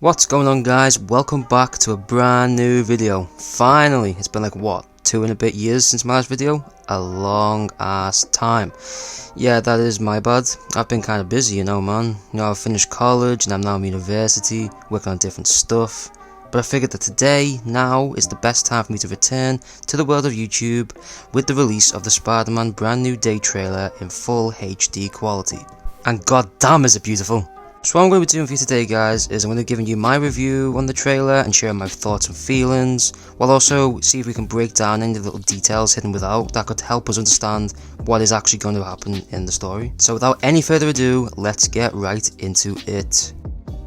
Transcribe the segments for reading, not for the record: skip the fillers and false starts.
What's going on, guys? Welcome back to a brand new video. Finally, it's been like what, 2 and a bit years since my last video? A long ass time. Yeah, that is my bad. I've been kind of busy, man. I've finished college and I'm now in university, working on different stuff. But I figured that today, now, is the best time for me to return to the world of YouTube with the release of the Spider-Man brand new day trailer in full HD quality. And goddamn is it beautiful! So what I'm going to be doing for you today, guys, is I'm going to be giving you my review on the trailer and sharing my thoughts and feelings, while also see if we can break down any little details hidden without that could help us understand what is actually going to happen in the story. So without any further ado, let's get right into it.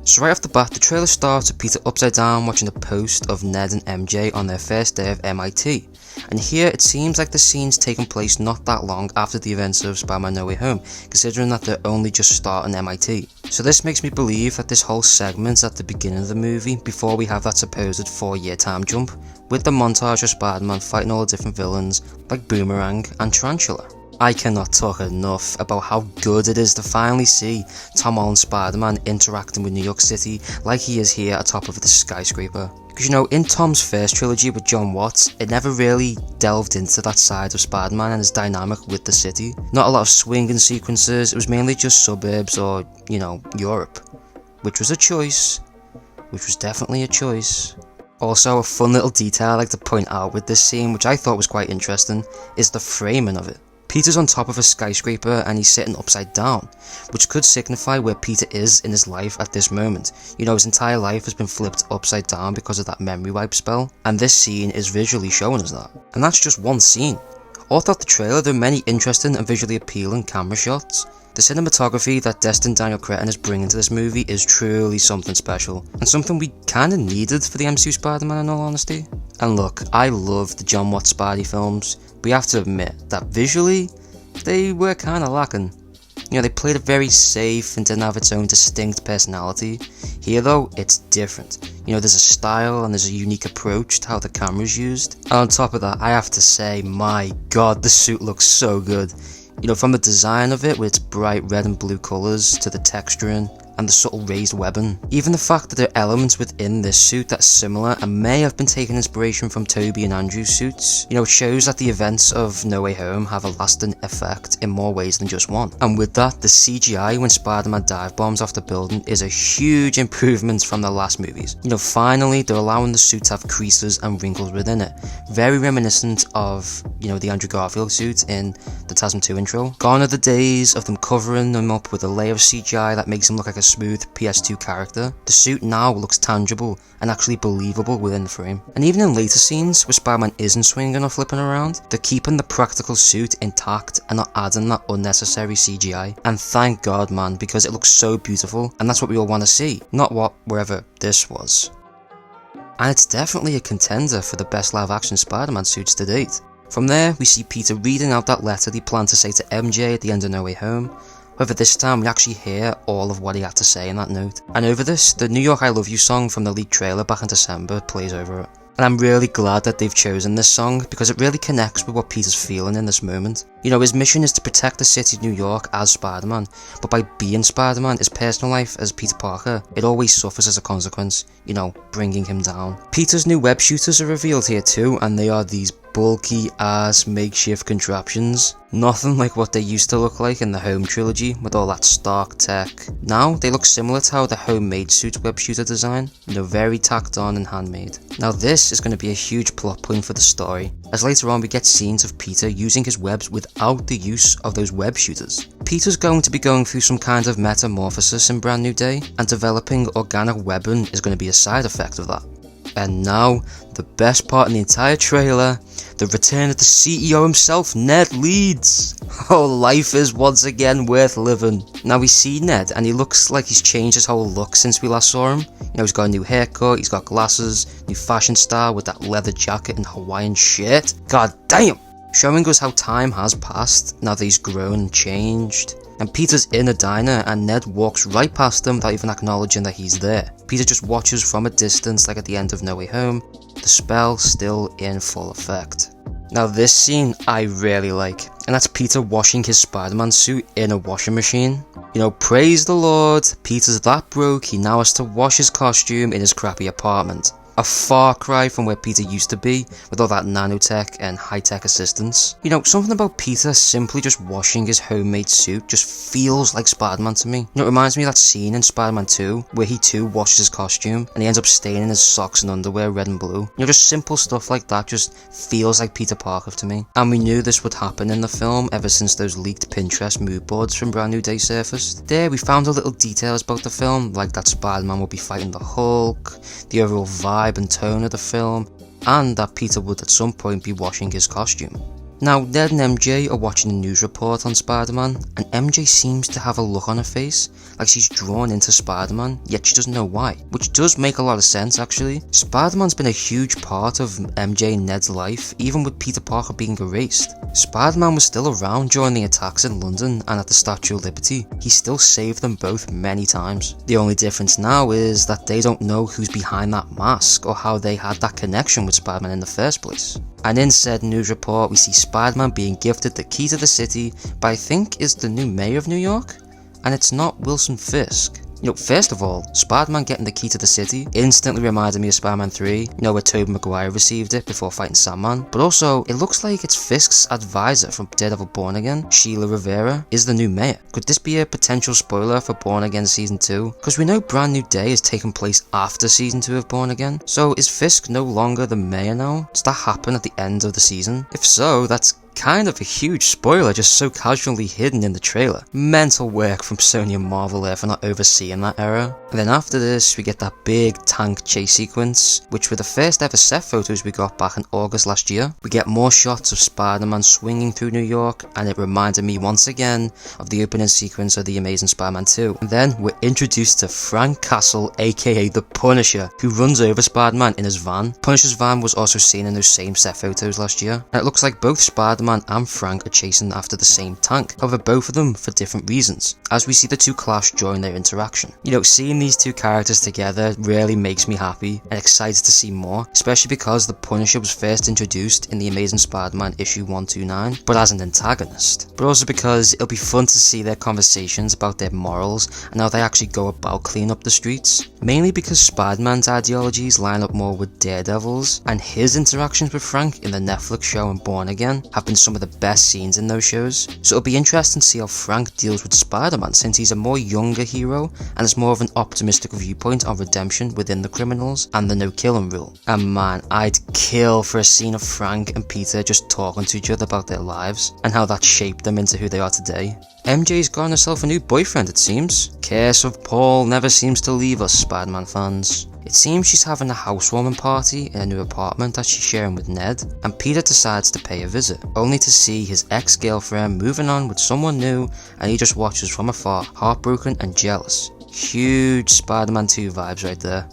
So right off the bat, the trailer starts with Peter upside down watching a post of Ned and MJ on their first day of MIT. And here it seems like the scene's taken place not that long after the events of Spider-Man No Way Home, considering that they're only just starting MIT. So this makes me believe that this whole segment's at the beginning of the movie, before we have that supposed 4-year time jump, with the montage of Spider-Man fighting all the different villains like Boomerang and Tarantula. I cannot talk enough about how good it is to finally see Tom Holland's Spider-Man interacting with New York City like he is here atop of the skyscraper. Because in Tom's first trilogy with John Watts, it never really delved into that side of Spider-Man and his dynamic with the city. Not a lot of swinging sequences, it was mainly just suburbs or, Europe. Which was a choice. Which was definitely a choice. Also, a fun little detail I like to point out with this scene, which I thought was quite interesting, is the framing of it. Peter's on top of a skyscraper and he's sitting upside down, which could signify where Peter is in his life at this moment. His entire life has been flipped upside down because of that memory wipe spell, and this scene is visually showing us that. And that's just one scene. All throughout the trailer, there are many interesting and visually appealing camera shots. The cinematography that Destin Daniel Cretton is bringing to this movie is truly something special, and something we kinda needed for the MCU Spider-Man in all honesty. And look, I love the John Watts Spidey films, but you have to admit that visually, they were kinda lacking. They played it very safe and didn't have its own distinct personality. Here though, it's different. There's a style and there's a unique approach to how the camera's used. And on top of that, I have to say, my god, the suit looks so good. From the design of it with its bright red and blue colours to the texturing and the subtle raised webbing. Even the fact that there are elements within this suit that's similar and may have been taking inspiration from Tobey and Andrew's suits. It shows that the events of No Way Home have a lasting effect in more ways than just one. And with that, the CGI when Spider-Man dive bombs off the building is a huge improvement from the last movies. Finally, they're allowing the suit to have creases and wrinkles within it. Very reminiscent of, the Andrew Garfield suit in the TASM 2 intro. Gone are the days of them covering them up with a layer of CGI that makes them look like a smooth PS2 character. The suit now looks tangible and actually believable within the frame. And even in later scenes where Spider-Man isn't swinging or flipping around, they're keeping the practical suit intact and not adding that unnecessary CGI. And thank God, man, because it looks so beautiful, and that's what we all want to see, not wherever this was. And it's definitely a contender for the best live action Spider-Man suits to date. From there, we see Peter reading out that letter he planned to say to MJ at the end of No Way Home. However, this time we actually hear all of what he had to say in that note. And over this, the New York I Love You song from the leaked trailer back in December plays over it. And I'm really glad that they've chosen this song, because it really connects with what Peter's feeling in this moment. His mission is to protect the city of New York as Spider-Man, but by being Spider-Man, his personal life as Peter Parker, it always suffers as a consequence, bringing him down. Peter's new web shooters are revealed here too, and they are these bulky ass makeshift contraptions. Nothing like what they used to look like in the Home trilogy with all that Stark tech. Now they look similar to how the homemade suit web shooter design, very tacked on and handmade. Now this is going to be a huge plot point for the story, as later on we get scenes of Peter using his webs without the use of those web shooters. Peter's going to be going through some kind of metamorphosis in Brand New Day, and developing organic webbing is going to be a side effect of that. And now, the best part in the entire trailer, the return of the CEO himself, Ned Leeds. Oh, life is once again worth living. Now we see Ned and he looks like he's changed his whole look since we last saw him. He's got a new haircut, he's got glasses, new fashion style with that leather jacket and Hawaiian shirt. God damn! Showing us how time has passed now that he's grown and changed. And Peter's in a diner and Ned walks right past him without even acknowledging that he's there. Peter just watches from a distance like at the end of No Way Home, the spell still in full effect. Now this scene I really like, and that's Peter washing his Spider-Man suit in a washing machine. You know, praise the Lord, Peter's that broke he now has to wash his costume in his crappy apartment. A far cry from where Peter used to be, with all that nanotech and high-tech assistance. You know, something about Peter simply just washing his homemade suit just feels like Spider-Man to me. You know, it reminds me of that scene in Spider-Man 2, where he too washes his costume, and he ends up staining his socks and underwear red and blue. You know, just simple stuff like that just feels like Peter Parker to me. And we knew this would happen in the film ever since those leaked Pinterest mood boards from Brand New Day surfaced. There, we found little details about the film, like that Spider-Man will be fighting the Hulk, the overall vibe and tone of the film, and that Peter would at some point be washing his costume. Now, Ned and MJ are watching a news report on Spider-Man, and MJ seems to have a look on her face, like she's drawn into Spider-Man, yet she doesn't know why, which does make a lot of sense actually. Spider-Man's been a huge part of MJ and Ned's life, even with Peter Parker being erased. Spider-Man was still around during the attacks in London and at the Statue of Liberty. He still saved them both many times. The only difference now is that they don't know who's behind that mask or how they had that connection with Spider-Man in the first place. And in said news report, we see Spider-Man being gifted the key to the city by I think is the new mayor of New York, and it's not Wilson Fisk. You know, first of all, Spider-Man getting the key to the city instantly reminded me of Spider-Man 3, you know, where Tobey Maguire received it before fighting Sandman. But also, it looks like it's Fisk's advisor from Daredevil Born Again, Sheila Rivera, is the new mayor. Could this be a potential spoiler for Born Again Season 2? Because we know Brand New Day is taking place after Season 2 of Born Again. So is Fisk no longer the mayor now? Does that happen at the end of the season? If so, that's kind of a huge spoiler just so casually hidden in the trailer. Mental work from Sony and Marvel there for not overseeing that error. And then after this we get that big tank chase sequence, which were the first ever set photos we got back in August last year. We get more shots of Spider-Man swinging through New York, and it reminded me once again of the opening sequence of The Amazing Spider-Man 2. And then we're introduced to Frank Castle, aka the Punisher, who runs over Spider-Man in his van. Punisher's van was also seen in those same set photos last year, and it looks like both Spider-Man and Frank are chasing after the same tank, however both of them for different reasons, as we see the two clash during their interaction. You know, seeing these two characters together really makes me happy and excited to see more, especially because the Punisher was first introduced in The Amazing Spider-Man issue 129, but as an antagonist, but also because it'll be fun to see their conversations about their morals and how they actually go about cleaning up the streets, mainly because Spider-Man's ideologies line up more with Daredevil's, and his interactions with Frank in the Netflix show and Born Again have been some of the best scenes in those shows. So it'll be interesting to see how Frank deals with Spider-Man, since he's a more younger hero and has more of an optimistic viewpoint on redemption within the criminals and the no-killing rule. And man, I'd kill for a scene of Frank and Peter just talking to each other about their lives and how that shaped them into who they are today. MJ's got herself a new boyfriend, it seems. Curse of Paul never seems to leave us, Spider-Man fans. It seems she's having a housewarming party in a new apartment that she's sharing with Ned, and Peter decides to pay a visit, only to see his ex-girlfriend moving on with someone new, and he just watches from afar, heartbroken and jealous. Huge Spider-Man 2 vibes right there.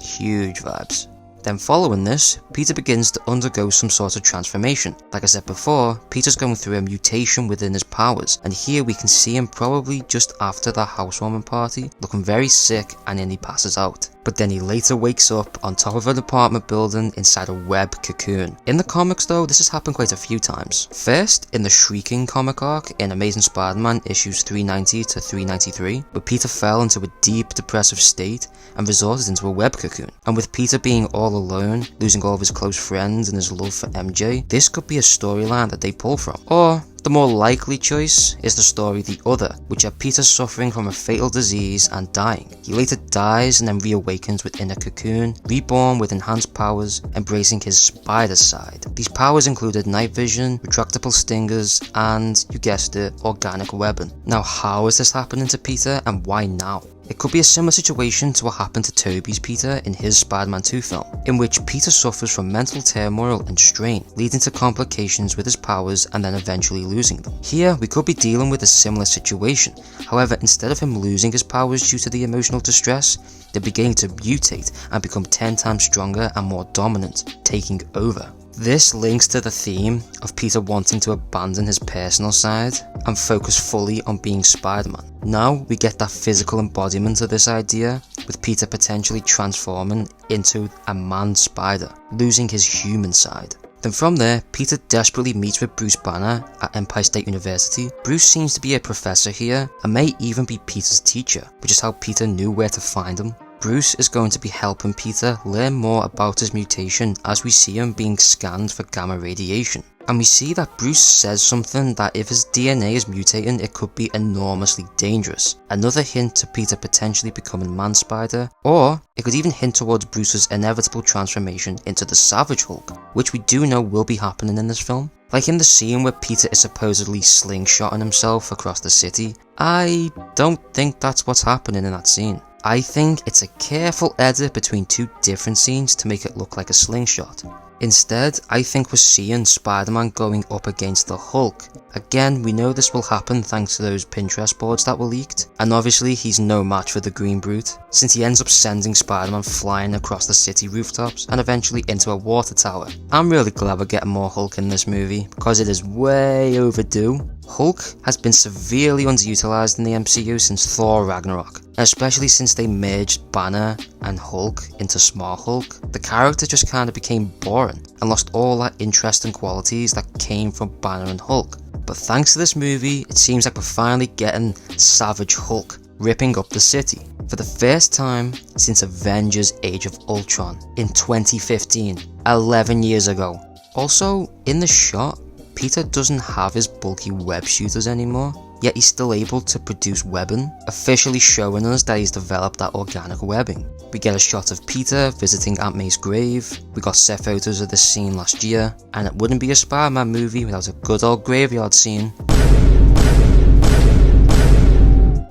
Huge vibes. Then following this, Peter begins to undergo some sort of transformation. Like I said before, Peter's going through a mutation within his powers, and here we can see him probably just after that housewarming party, looking very sick, and then he passes out. But then he later wakes up on top of an apartment building inside a web cocoon. In the comics though, this has happened quite a few times. First, in the Shrieking comic arc in Amazing Spider-Man issues 390 to 393, where Peter fell into a deep depressive state and resorted into a web cocoon. And with Peter being all alone, losing all of his close friends and his love for MJ, this could be a storyline that they pull from. Or the more likely choice is the story The Other, which had Peter suffering from a fatal disease and dying. He later dies and then reawakens within a cocoon, reborn with enhanced powers, embracing his spider side. These powers included night vision, retractable stingers, and, you guessed it, organic webbing. Now how is this happening to Peter, and why now? It could be a similar situation to what happened to Tobey's Peter in his Spider-Man 2 film, in which Peter suffers from mental turmoil and strain, leading to complications with his powers and then eventually losing them. Here, we could be dealing with a similar situation. However, instead of him losing his powers due to the emotional distress, they're beginning to mutate and become 10 times stronger and more dominant, taking over. This links to the theme of Peter wanting to abandon his personal side and focus fully on being Spider-Man. Now we get that physical embodiment of this idea, with Peter potentially transforming into a man spider, losing his human side. Then from there, Peter desperately meets with Bruce Banner at Empire State University. Bruce seems to be a professor here, and may even be Peter's teacher, which is how Peter knew where to find him. Bruce is going to be helping Peter learn more about his mutation as we see him being scanned for gamma radiation. And we see that Bruce says something that if his DNA is mutating, it could be enormously dangerous. Another hint to Peter potentially becoming Man-Spider, or it could even hint towards Bruce's inevitable transformation into the Savage Hulk, which we do know will be happening in this film. Like in the scene where Peter is supposedly slingshotting himself across the city, I don't think that's what's happening in that scene. I think it's a careful edit between two different scenes to make it look like a slingshot. Instead, I think we're seeing Spider-Man going up against the Hulk. Again, we know this will happen thanks to those Pinterest boards that were leaked, and obviously he's no match for the Green Brute, since he ends up sending Spider-Man flying across the city rooftops and eventually into a water tower. I'm really glad we're getting more Hulk in this movie, because it is way overdue. Hulk has been severely underutilized in the MCU since Thor Ragnarok, and especially since they merged Banner and Hulk into Smart Hulk. The character just kinda became boring and lost all that interesting qualities that came from Banner and Hulk. But thanks to this movie, it seems like we're finally getting Savage Hulk ripping up the city for the first time since Avengers Age of Ultron in 2015, 11 years ago. Also, in the shot, Peter doesn't have his bulky web shooters anymore, yet he's still able to produce webbing, officially showing us that he's developed that organic webbing. We get a shot of Peter visiting Aunt May's grave, we got set photos of this scene last year, and it wouldn't be a Spider-Man movie without a good old graveyard scene.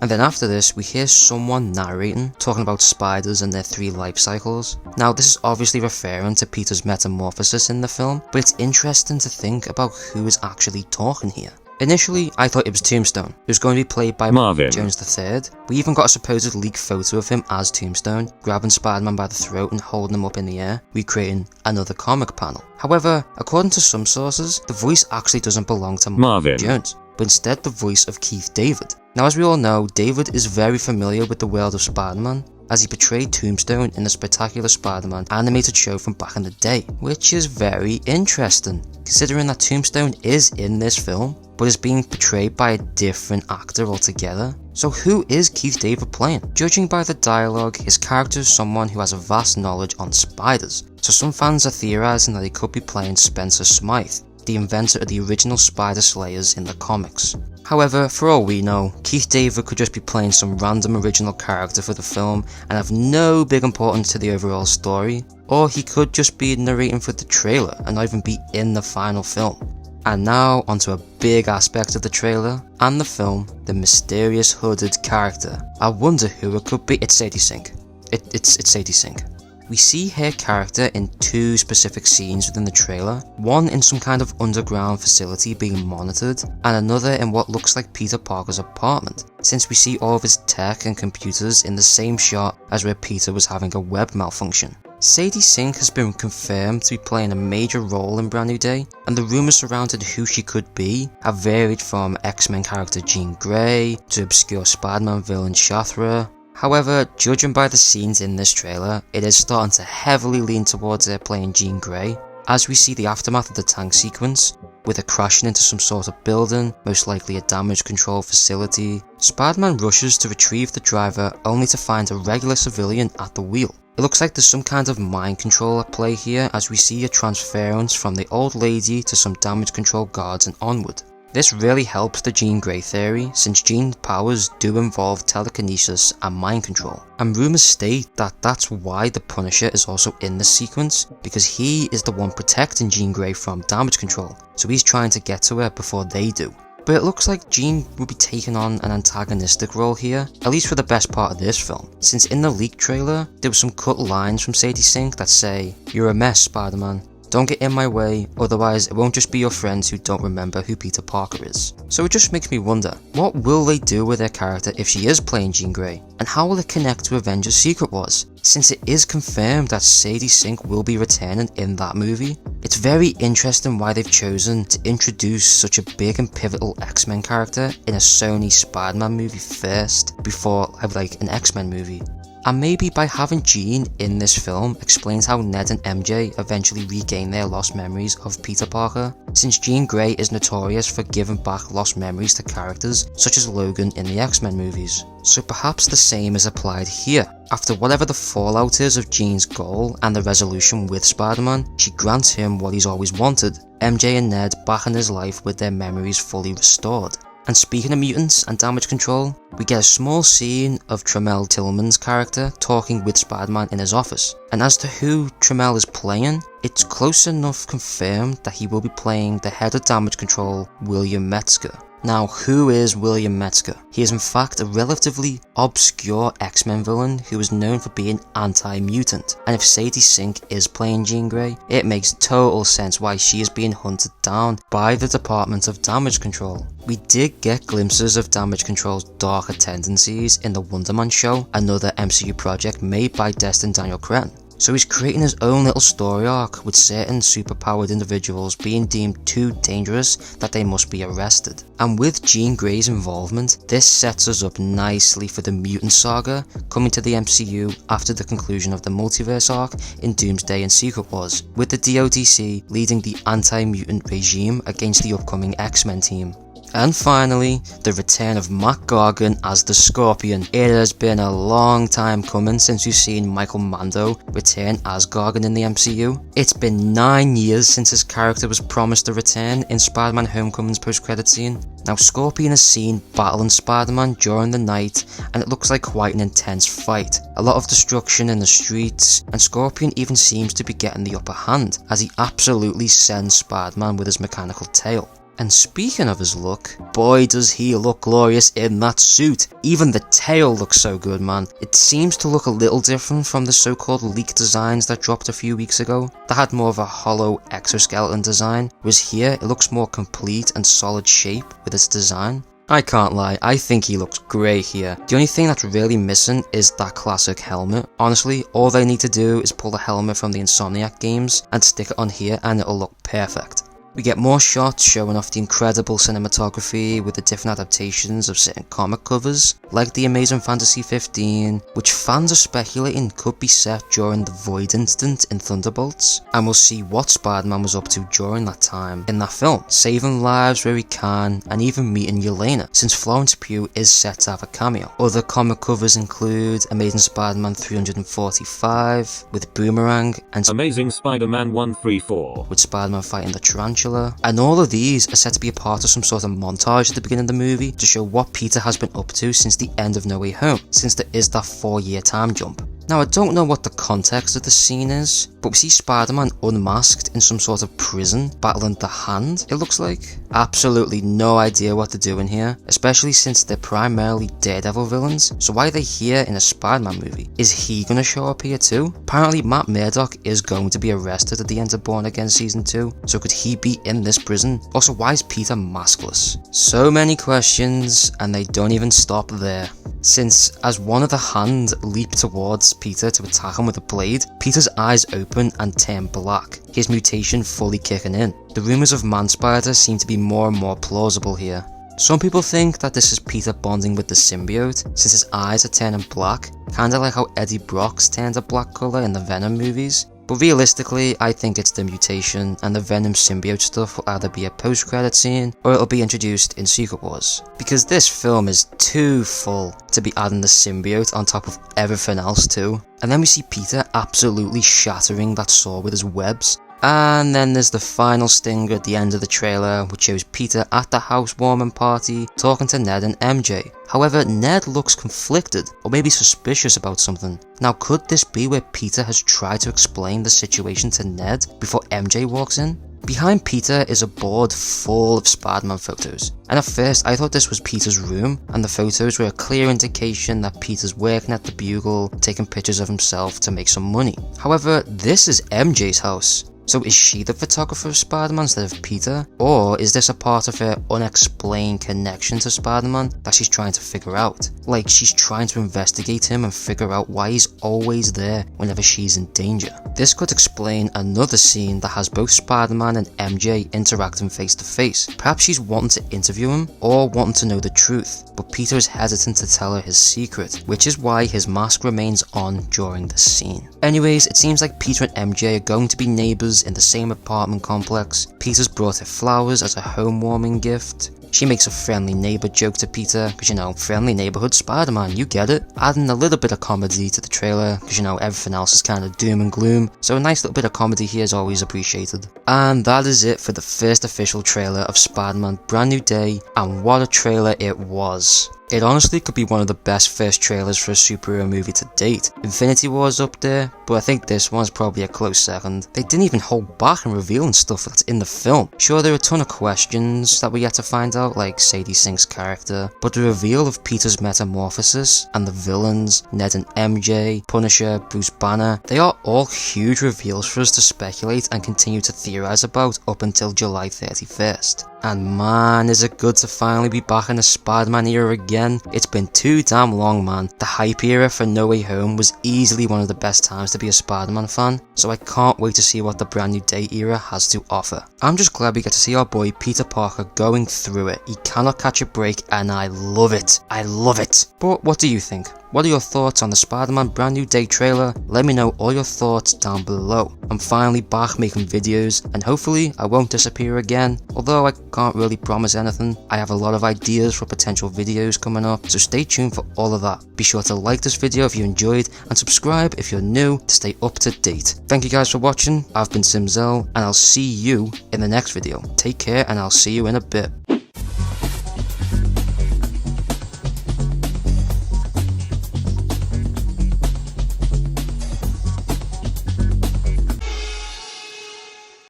And then after this, we hear someone narrating, talking about spiders and their 3 life cycles. Now this is obviously referring to Peter's metamorphosis in the film, but it's interesting to think about who is actually talking here. Initially, I thought it was Tombstone, who's going to be played by Marvin Jones III. We even got a supposed leaked photo of him as Tombstone, grabbing Spider-Man by the throat and holding him up in the air, recreating another comic panel. However, according to some sources, the voice actually doesn't belong to Marvin Jones, but instead the voice of Keith David. Now as we all know, David is very familiar with the world of Spider-Man, as he portrayed Tombstone in the Spectacular Spider-Man animated show from back in the day, which is very interesting, considering that Tombstone is in this film, but is being portrayed by a different actor altogether. So who is Keith David playing? Judging by the dialogue, his character is someone who has a vast knowledge on spiders, so some fans are theorising that he could be playing Spencer Smythe, the inventor of the original Spider Slayers in the comics. However, for all we know, Keith David could just be playing some random original character for the film and have no big importance to the overall story, or he could just be narrating for the trailer and not even be in the final film. And now onto a big aspect of the trailer and the film, the mysterious hooded character. I wonder who it could be. It's Sadie Sink. It's Sadie Sink. We see her character in 2 specific scenes within the trailer, one in some kind of underground facility being monitored, and another in what looks like Peter Parker's apartment, since we see all of his tech and computers in the same shot as where Peter was having a web malfunction. Sadie Sink has been confirmed to be playing a major role in Brand New Day, and the rumours surrounding who she could be have varied from X-Men character Jean Grey to obscure Spider-Man villain Shathra. However, judging by the scenes in this trailer, it is starting to heavily lean towards her playing Jean Grey, as we see the aftermath of the tank sequence, with her crashing into some sort of building, most likely a damage control facility. Spider-Man rushes to retrieve the driver only to find a regular civilian at the wheel. It looks like there's some kind of mind control at play here, as we see a transference from the old lady to some damage control guards and onward. This really helps the Jean Grey theory, since Jean's powers do involve telekinesis and mind control. And rumours state that that's why the Punisher is also in this sequence, because he is the one protecting Jean Grey from damage control, so he's trying to get to her before they do. But it looks like Jean will be taking on an antagonistic role here, at least for the best part of this film, since in the leaked trailer, there were some cut lines from Sadie Sink that say, "You're a mess, Spider-Man. Don't get in my way, otherwise it won't just be your friends who don't remember who Peter Parker is." So it just makes me wonder, what will they do with their character if she is playing Jean Grey? And how will it connect to Avengers Secret Wars? Since it is confirmed that Sadie Sink will be returning in that movie, it's very interesting why they've chosen to introduce such a big and pivotal X-Men character in a Sony Spider-Man movie first, before like an X-Men movie. And maybe by having Jean in this film explains how Ned and MJ eventually regain their lost memories of Peter Parker, since Jean Grey is notorious for giving back lost memories to characters such as Logan in the X-Men movies. So perhaps the same is applied here. After whatever the fallout is of Jean's goal and the resolution with Spider-Man, she grants him what he's always wanted, MJ and Ned back in his life with their memories fully restored. And speaking of mutants and damage control, we get a small scene of Tramell Tillman's character talking with Spider-Man in his office. And as to who Tramell is playing, it's close enough confirmed that he will be playing the head of damage control, William Metzger. Now, who is William Metzger? He is in fact a relatively obscure X-Men villain who is known for being anti-mutant, and if Sadie Sink is playing Jean Grey, it makes total sense why she is being hunted down by the Department of Damage Control. We did get glimpses of Damage Control's darker tendencies in the Wonder Man show, another MCU project made by Destin Daniel Cretton. So he's creating his own little story arc with certain superpowered individuals being deemed too dangerous that they must be arrested. And with Jean Grey's involvement, this sets us up nicely for the mutant saga coming to the MCU after the conclusion of the multiverse arc in Doomsday and Secret Wars, with the DODC leading the anti-mutant regime against the upcoming X-Men team. And finally, the return of Matt Gargan as the Scorpion. It has been a long time coming since we've seen Michael Mando return as Gargan in the MCU. It's been 9 years since his character was promised a return in Spider-Man Homecoming's post-credit scene. Now, Scorpion is seen battling Spider-Man during the night, and it looks like quite an intense fight. A lot of destruction in the streets, and Scorpion even seems to be getting the upper hand, as he absolutely sends Spider-Man with his mechanical tail. And speaking of his look, boy does he look glorious in that suit. Even the tail looks so good, man. It seems to look a little different from the so-called leaked designs that dropped a few weeks ago, that had more of a hollow exoskeleton design, whereas here it looks more complete and solid shape with its design. I can't lie, I think he looks great here. The only thing that's really missing is that classic helmet. Honestly, all they need to do is pull the helmet from the Insomniac games and stick it on here and it'll look perfect. We get more shots showing off the incredible cinematography with the different adaptations of certain comic covers, like the Amazing Fantasy 15, which fans are speculating could be set during the Void incident in Thunderbolts, and we'll see what Spider-Man was up to during that time in that film, saving lives where he can, and even meeting Yelena, since Florence Pugh is set to have a cameo. Other comic covers include Amazing Spider-Man 345, with Boomerang, and Amazing Spider-Man 134, with Spider-Man fighting the Tarantula. And all of these are set to be a part of some sort of montage at the beginning of the movie to show what Peter has been up to since the end of No Way Home, since there is that 4-year time jump. Now, I don't know what the context of the scene is, but we see Spider-Man unmasked in some sort of prison, battling the Hand, it looks like. Absolutely no idea what they're doing here, especially since they're primarily Daredevil villains, so why are they here in a Spider-Man movie? Is he gonna show up here too? Apparently Matt Murdock is going to be arrested at the end of Born Again Season 2, so could he be in this prison? Also, why is Peter maskless? So many questions, and they don't even stop there. Since, as one of the Hand leap towards Peter to attack him with a blade, Peter's eyes open and turn black, his mutation fully kicking in. The rumours of Man-Spider seem to be more and more plausible here. Some people think that this is Peter bonding with the symbiote, since his eyes are turning black, kinda like how Eddie Brock's turned a black colour in the Venom movies. But realistically, I think it's the mutation, and the Venom symbiote stuff will either be a post-credit scene, or it'll be introduced in Secret Wars. Because this film is too full to be adding the symbiote on top of everything else too. And then we see Peter absolutely shattering that saw with his webs. And then there's the final stinger at the end of the trailer, which shows Peter at the housewarming party talking to Ned and MJ. However, Ned looks conflicted, or maybe suspicious about something. Now, could this be where Peter has tried to explain the situation to Ned before MJ walks in? Behind Peter is a board full of Spider-Man photos, and at first I thought this was Peter's room, and the photos were a clear indication that Peter's working at the Bugle, taking pictures of himself to make some money. However, this is MJ's house. So is she the photographer of Spider-Man instead of Peter? Or is this a part of her unexplained connection to Spider-Man that she's trying to figure out? Like she's trying to investigate him and figure out why he's always there whenever she's in danger. This could explain another scene that has both Spider-Man and MJ interacting face to face. Perhaps she's wanting to interview him or wanting to know the truth, but Peter is hesitant to tell her his secret, which is why his mask remains on during the scene. Anyways, it seems like Peter and MJ are going to be neighbours in the same apartment complex. Peter's brought her flowers as a home-warming gift. She makes a friendly neighbour joke to Peter, because you know, friendly neighbourhood Spider-Man, you get it. Adding a little bit of comedy to the trailer, because you know, everything else is kind of doom and gloom, so a nice little bit of comedy here is always appreciated. And that is it for the first official trailer of Spider-Man Brand New Day, and what a trailer it was. It honestly could be one of the best first trailers for a superhero movie to date. Infinity War's up there, but I think this one's probably a close second. They didn't even hold back in revealing stuff that's in the film. Sure, there are a ton of questions that we yet to find out, like Sadie Sink's character, but the reveal of Peter's metamorphosis, and the villains, Ned and MJ, Punisher, Bruce Banner, they are all huge reveals for us to speculate and continue to theorize about up until July 31st. And man, is it good to finally be back in the Spider-Man era again. It's been too damn long, man. The hype era for No Way Home was easily one of the best times to be a Spider-Man fan, so I can't wait to see what the Brand New Day era has to offer. I'm just glad we get to see our boy Peter Parker going through it. He cannot catch a break and I love it. I love it. But what do you think? What are your thoughts on the Spider-Man Brand New Day trailer? Let me know all your thoughts down below. I'm finally back making videos, and hopefully I won't disappear again, although I can't really promise anything. I have a lot of ideas for potential videos coming up, so stay tuned for all of that. Be sure to like this video if you enjoyed, and subscribe if you're new to stay up to date. Thank you guys for watching. I've been Simzel, and I'll see you in the next video. Take care, and I'll see you in a bit.